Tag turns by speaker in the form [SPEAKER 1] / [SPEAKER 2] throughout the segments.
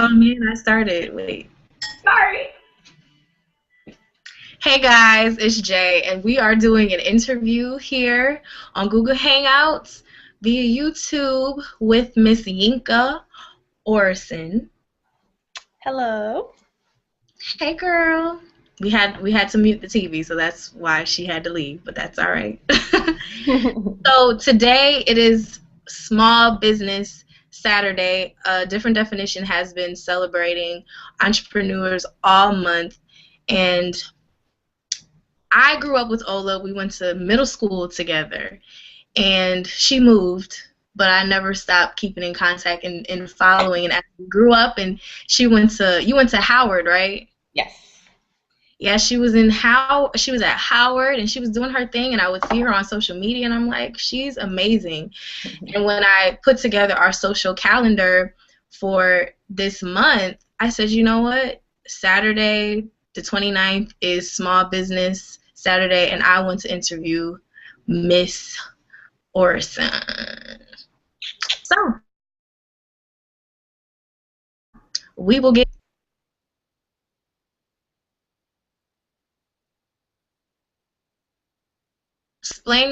[SPEAKER 1] Oh man, I started. Wait.
[SPEAKER 2] Sorry.
[SPEAKER 1] Hey guys, it's Jay, and we are doing an interview here on Google Hangouts via YouTube with Miss Yinka Orisan.
[SPEAKER 2] Hello.
[SPEAKER 1] Hey girl. We had to mute the TV, so that's why she had to leave, but that's all right. So today it is Small Business Saturday. A different definition has been celebrating entrepreneurs all month, and I grew up with Ola. We went to middle school together, and she moved, but I never stopped keeping in contact and following. And as we grew up, and you went to Howard, right?
[SPEAKER 2] Yes.
[SPEAKER 1] Yeah, she was at Howard, and she was doing her thing, and I would see her on social media, and I'm like, she's amazing. And when I put together our social calendar for this month, I said, you know what? Saturday, the 29th, is Small Business Saturday, and I want to interview Miss Orison. So we will get explain.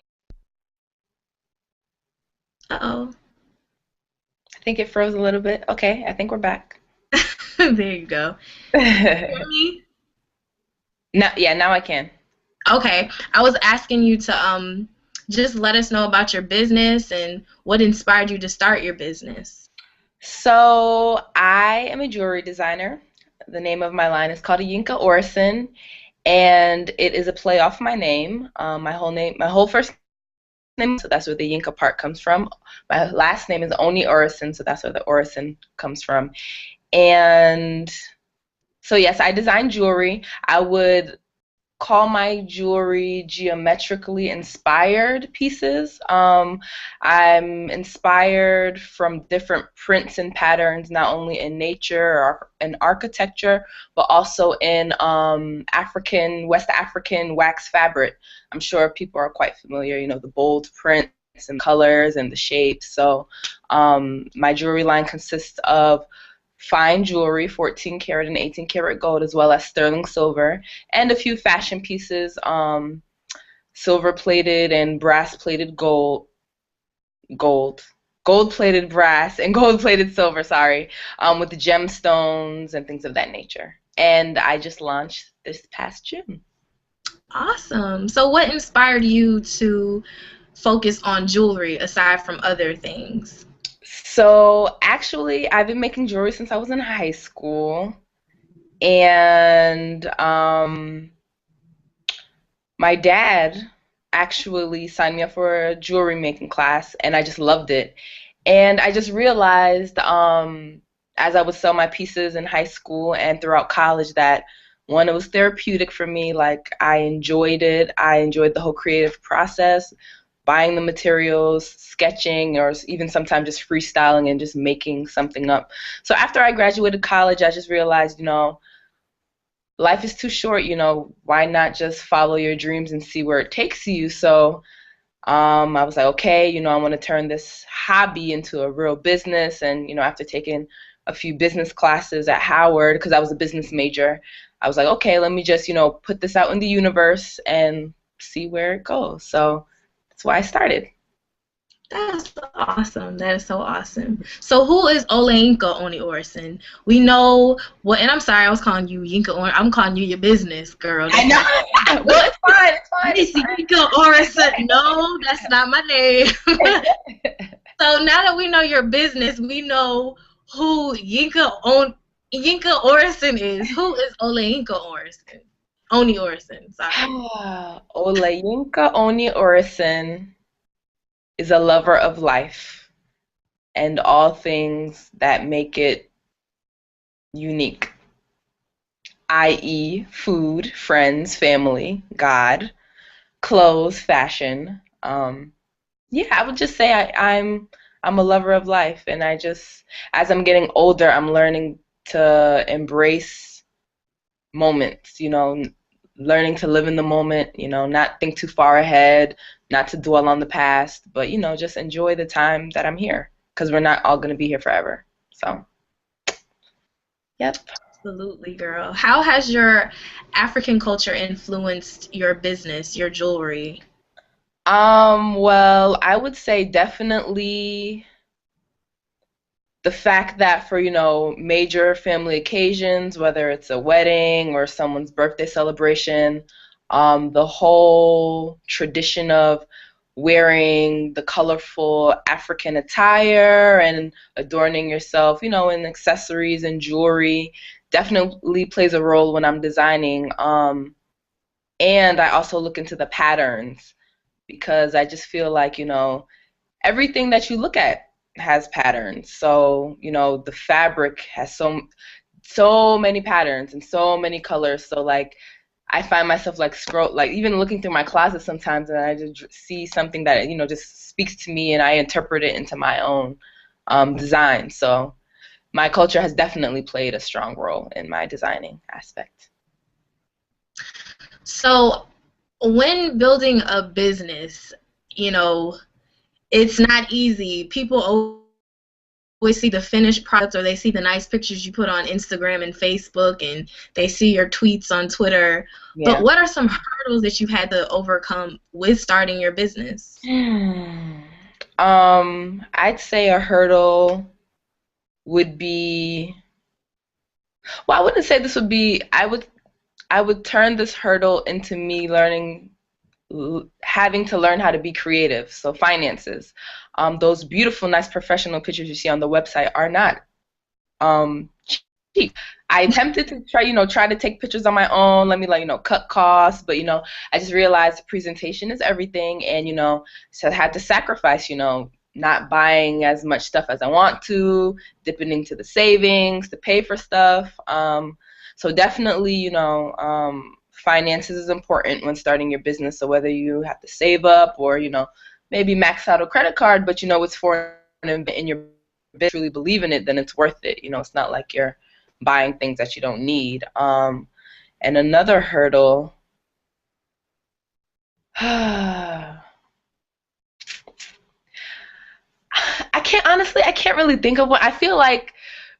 [SPEAKER 1] Uh
[SPEAKER 2] I think it froze a little bit. Okay, I think we're back.
[SPEAKER 1] oh. There you go. Hear me?
[SPEAKER 2] Now I can.
[SPEAKER 1] Okay. I was asking you to just let us know about your business and what inspired you to start your business.
[SPEAKER 2] So I am a jewelry designer. The name of my line is called a Yinka Orisan, and it is a play off my name. My whole first name, so that's where the Yinka part comes from. My last name is Oni Orisan, so that's where the Orisan comes from. And so yes, I design jewelry. I would call my jewelry geometrically inspired pieces. I'm inspired from different prints and patterns, not only in nature or in architecture, but also in West African wax fabric. I'm sure people are quite familiar, the bold prints and colors and the shapes. So my jewelry line consists of fine jewelry, 14 karat and 18 karat gold, as well as sterling silver, and a few fashion pieces, silver plated and brass plated gold, gold plated brass and gold plated silver, sorry, with the gemstones and things of that nature. And I just launched this past June.
[SPEAKER 1] Awesome. So what inspired you to focus on jewelry aside from other things?
[SPEAKER 2] So actually, I've been making jewelry since I was in high school, and my dad actually signed me up for a jewelry making class, and I just loved it. And I just realized, as I would sell my pieces in high school and throughout college, that one, it was therapeutic for me. Like, I enjoyed it. I enjoyed the whole creative process, buying the materials, sketching, or even sometimes just freestyling and just making something up. So after I graduated college, I just realized, life is too short, why not just follow your dreams and see where it takes you? So I was like, okay, I want to turn this hobby into a real business. And, after taking a few business classes at Howard, because I was a business major, I was like, okay, let me just, put this out in the universe and see where it goes. So that's why I started.
[SPEAKER 1] That's awesome. That is so awesome. So who is Olayinka Oni Orison? We know what, and I'm sorry, I was calling you Yinka Orison. I'm calling you your business girl.
[SPEAKER 2] I
[SPEAKER 1] That's not
[SPEAKER 2] know. Well, it's fine. It's fine.
[SPEAKER 1] Miss Yinka Orison. No, that's not my name. So now that we know your business, we know who Yinka Orison is. Who is Olayinka Orison? Oni Orison, sorry.
[SPEAKER 2] Olayinka Oni Orisan is a lover of life and all things that make it unique, i.e., food, friends, family, God, clothes, fashion. Yeah, I would just say I'm a lover of life, and I just, as I'm getting older, I'm learning to embrace moments, learning to live in the moment, not think too far ahead, not to dwell on the past, but, just enjoy the time that I'm here because we're not all going to be here forever. So, Yep.
[SPEAKER 1] Absolutely, girl. How has your African culture influenced your business, your jewelry?
[SPEAKER 2] Well, I would say definitely the fact that for, major family occasions, whether it's a wedding or someone's birthday celebration, the whole tradition of wearing the colorful African attire and adorning yourself, in accessories and jewelry definitely plays a role when I'm designing. And I also look into the patterns because I just feel like, everything that you look at has patterns. So, the fabric has so many patterns and so many colors. So like I find myself like even looking through my closet sometimes and I just see something that, just speaks to me and I interpret it into my own design. So my culture has definitely played a strong role in my designing aspect.
[SPEAKER 1] So, when building a business, you know, it's not easy. People always see the finished product or they see the nice pictures you put on Instagram and Facebook and they see your tweets on Twitter. But
[SPEAKER 2] Yeah.
[SPEAKER 1] what are some hurdles that you've had to overcome with starting your business?
[SPEAKER 2] I'd say a hurdle would be, well, I wouldn't say this would be, I would turn this hurdle into me having to learn how to be creative. So finances. Those beautiful, nice professional pictures you see on the website are not um cheap. I attempted to try to take pictures on my own, let me like, cut costs, but I just realized presentation is everything and so I had to sacrifice, not buying as much stuff as I want to, dipping into the savings to pay for stuff. So definitely, finances is important when starting your business. So whether you have to save up or, maybe max out a credit card, but it's for in your business, truly believe in it, then it's worth it. It's not like you're buying things that you don't need. And another hurdle, I I can't really think of one. I feel like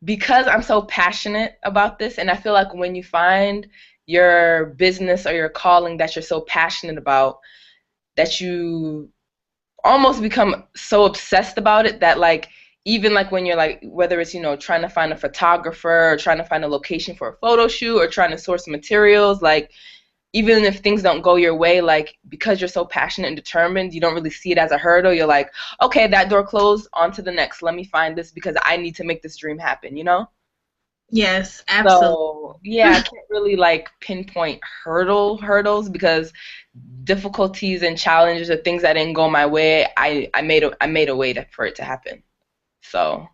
[SPEAKER 2] because I'm so passionate about this, and I feel like when you find your business or your calling that you're so passionate about, that you almost become so obsessed about it that like even like when you're like whether it's trying to find a photographer or trying to find a location for a photo shoot or trying to source materials, like even if things don't go your way, like because you're so passionate and determined, you don't really see it as a hurdle. You're like, okay, that door closed, on to the next, let me find this because I need to make this dream happen.
[SPEAKER 1] Yes, absolutely.
[SPEAKER 2] So yeah, I can't really like pinpoint hurdles because difficulties and challenges or things that didn't go my way, I made a way for it to happen. So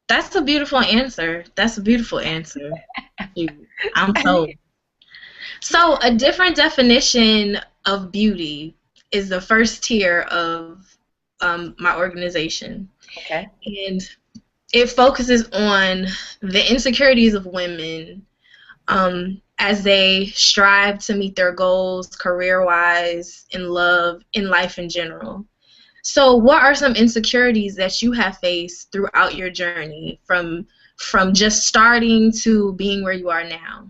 [SPEAKER 1] That's a beautiful answer. That's a beautiful answer. Shoot, I'm told. So, a different definition of beauty is the first tier of my organization.
[SPEAKER 2] okay.
[SPEAKER 1] And it focuses on the insecurities of women as they strive to meet their goals career wise, in love, in life in general. So, what are some insecurities that you have faced throughout your journey from just starting to being where you are now?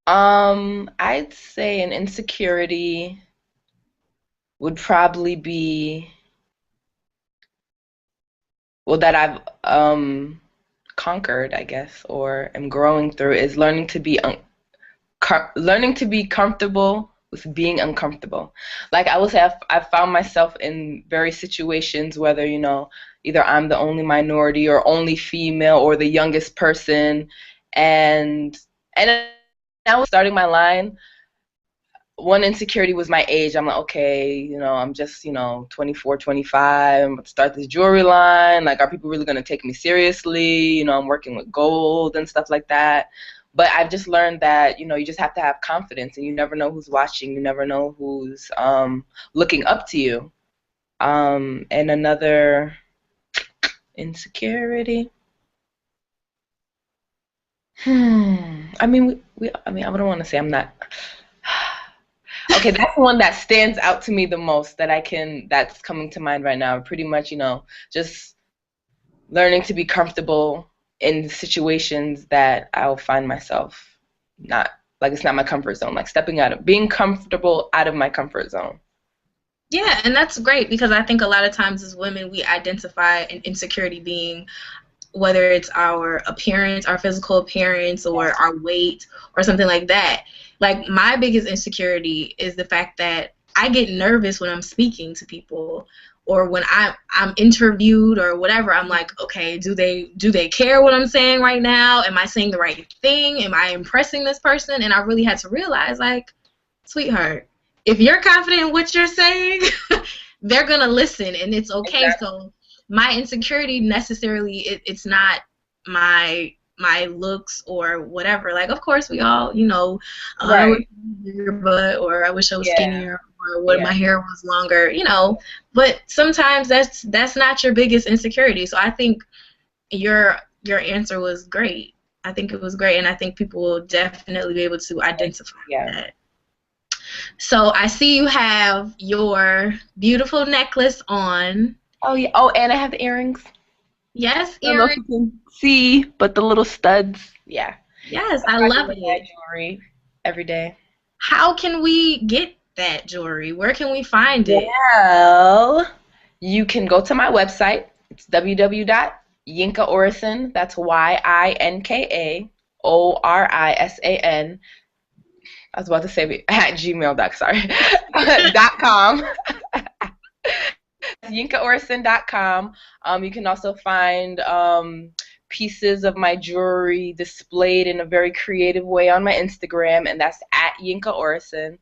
[SPEAKER 2] I'd say an insecurity would probably be, well, that I've conquered, I guess, or am growing through, is learning to be comfortable with being uncomfortable. Like I will say, I've found myself in various situations, whether either I'm the only minority or only female or the youngest person, and and I was starting my line. One insecurity was my age. I'm like, okay, I'm just, 24, 25. I'm about to start this jewelry line. Like, are people really going to take me seriously? I'm working with gold and stuff like that. But I've just learned that, you just have to have confidence and you never know who's watching. You never know who's looking up to you. And another insecurity. I don't want to say I'm not. Okay, that's one that stands out to me the most that's coming to mind right now. Pretty much, just learning to be comfortable in situations that I'll find myself not, like, it's not my comfort zone, like stepping out of, being comfortable out of my comfort zone.
[SPEAKER 1] Yeah, and that's great because I think a lot of times as women we identify an insecurity being whether it's our appearance, our physical appearance, or
[SPEAKER 2] Yes.
[SPEAKER 1] our weight, or something like that. Like, my biggest insecurity is the fact that I get nervous when I'm speaking to people, or when I'm interviewed or whatever. I'm like, okay, do they care what I'm saying right now? Am I saying the right thing? Am I impressing this person? And I really had to realize, like, sweetheart, if you're confident in what you're saying, they're gonna listen, and it's okay.
[SPEAKER 2] Exactly.
[SPEAKER 1] So my insecurity necessarily it's not my looks or whatever. Like, of course we all, I wish
[SPEAKER 2] Right.
[SPEAKER 1] I was bigger butt, or I wish I was
[SPEAKER 2] Yeah.
[SPEAKER 1] skinnier, or what
[SPEAKER 2] Yeah.
[SPEAKER 1] my hair was longer, but sometimes that's not your biggest insecurity. So I think your answer was great. I think it was great, and I think people will definitely be able to identify
[SPEAKER 2] Yeah.
[SPEAKER 1] that. So I see you have your beautiful necklace on.
[SPEAKER 2] Oh yeah. Oh, and I have the earrings.
[SPEAKER 1] Yes,
[SPEAKER 2] I don't know if
[SPEAKER 1] earrings.
[SPEAKER 2] you can see, but the little studs. Yeah.
[SPEAKER 1] Yes,
[SPEAKER 2] That's
[SPEAKER 1] I
[SPEAKER 2] why I
[SPEAKER 1] love
[SPEAKER 2] wear that
[SPEAKER 1] it.
[SPEAKER 2] jewelry every day.
[SPEAKER 1] How can we get that jewelry? Where can we find it?
[SPEAKER 2] Well, you can go to my website. It's www.yinkaorisan. That's YINKAORISAN. I was about to say at gmail. Sorry. .com. YinkaOrisan.com. You can also find pieces of my jewelry displayed in a very creative way on my Instagram, and that's at Yinka Orisan.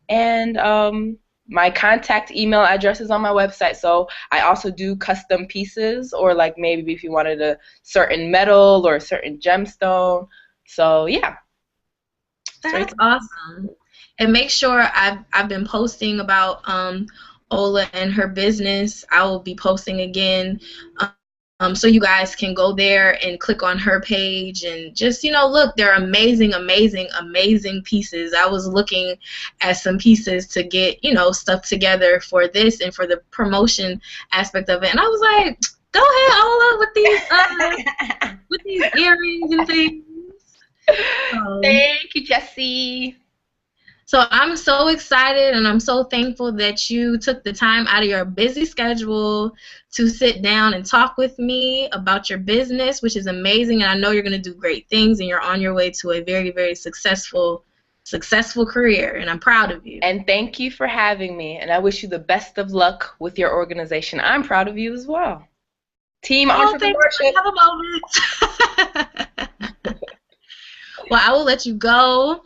[SPEAKER 2] And my contact email address is on my website. So I also do custom pieces, or like maybe if you wanted a certain metal or a certain gemstone. So yeah,
[SPEAKER 1] That's awesome. And make sure I've been posting about Ola and her business. I will be posting again. So you guys can go there and click on her page and just, look, they're amazing, amazing, amazing pieces. I was looking at some pieces to get, stuff together for this and for the promotion aspect of it. And I was like, go ahead, Ola, with these earrings and things. Um,
[SPEAKER 2] Thank you, Jessie.
[SPEAKER 1] So I'm so excited and I'm so thankful that you took the time out of your busy schedule to sit down and talk with me about your business, which is amazing. And I know you're going to do great things and you're on your way to a very, very successful career. And I'm proud of you.
[SPEAKER 2] And thank you for having me. And I wish you the best of luck with your organization. I'm proud of you as well. Team
[SPEAKER 1] Oh, thanks
[SPEAKER 2] entrepreneurship.
[SPEAKER 1] for have a moment. Well, I will let you go.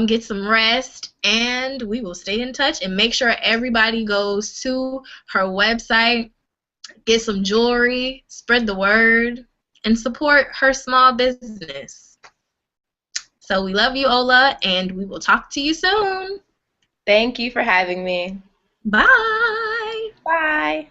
[SPEAKER 1] Get some rest, and we will stay in touch. And make sure everybody goes to her website, get some jewelry, spread the word, and support her small business. So we love you, Ola, and we will talk to you soon.
[SPEAKER 2] Thank you for having me.
[SPEAKER 1] Bye.
[SPEAKER 2] Bye.